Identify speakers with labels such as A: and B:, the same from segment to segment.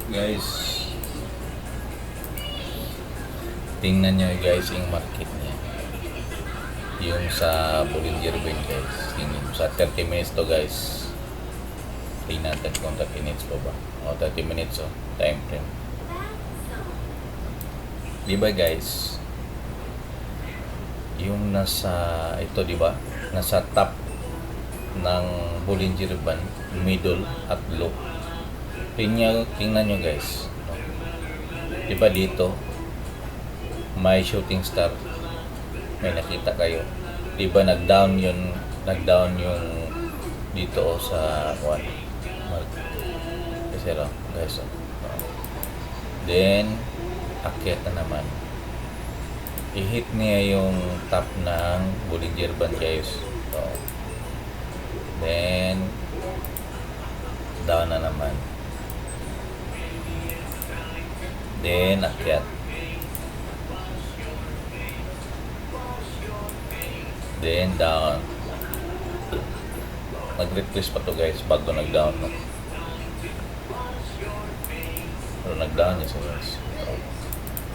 A: Guys, tingnan nyo guys yung market niya. Yung sa Bollinger Bend guys. Yung sa 30 minutes to guys. Tingnan natin kung 30 minutes pa ba. O 30 minutes time frame. Diba guys? Yung nasa ito diba? Nasa top ng Bollinger Band, middle at low. Tingnan nyo guys. Diba dito may shooting star, may nakita kayo, diba nag-down yung dito sa one kasi lang guys. Then akyat na naman, i-hit niya yung top ng Bollinger Band guys. Then down na naman, then akyat, then down. Nag-retrace pa to guys bago nag-down, no? Pero nag-down niya siya guys.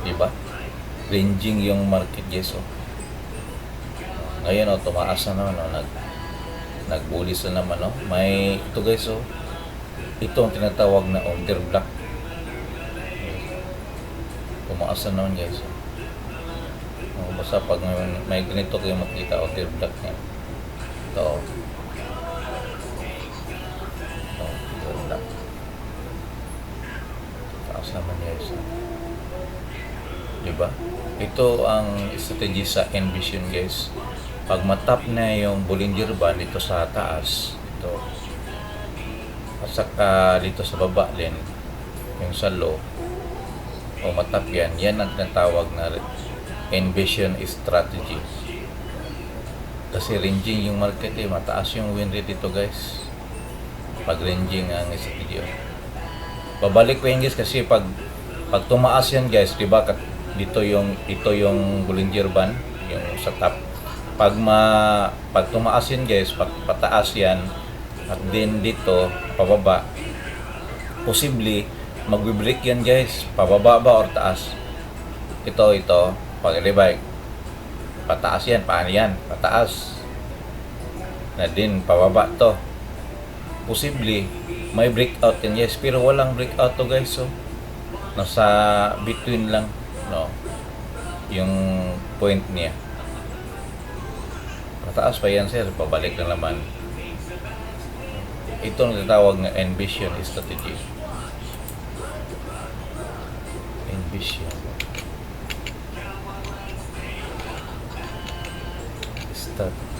A: Diba? Ranging yung market guys. Ngayon tumaas na naman, nag-bullish na naman, no? May ito guys, ito ang tinatawag na order block. Tumaas na naman guys. Basta pag may ganito kayo makita, order block niya. Ito order block. Taas naman guys. Diba? Ito ang strategy sa Envision guys. Pag matap na yung Bollinger Band dito sa taas, ito, at saka dito sa baba din, yung sa low, o matap yan ang tinatawag na Envision strategy. Kasi ranging yung market, mataas yung win rate dito guys pag ranging ang strategy. Babalik ko yan guys kasi pag tumaas yan guys, diba, ito yung Bollinger Band, yung sa top. Pag tumaas yan guys, pataas yan, at then dito pababa, posibly magbe-break yan guys, pababa ba or taas. Ito pag revive, pataas yan, paano yan, pataas na din, pababa to, posibly may breakout yan guys, pero walang breakout to guys. So nasa between lang, no, yung point niya. Pataas pa yan sir, pabalik na naman. Ito ang tinatawag na Envision strategy. Envision strategy.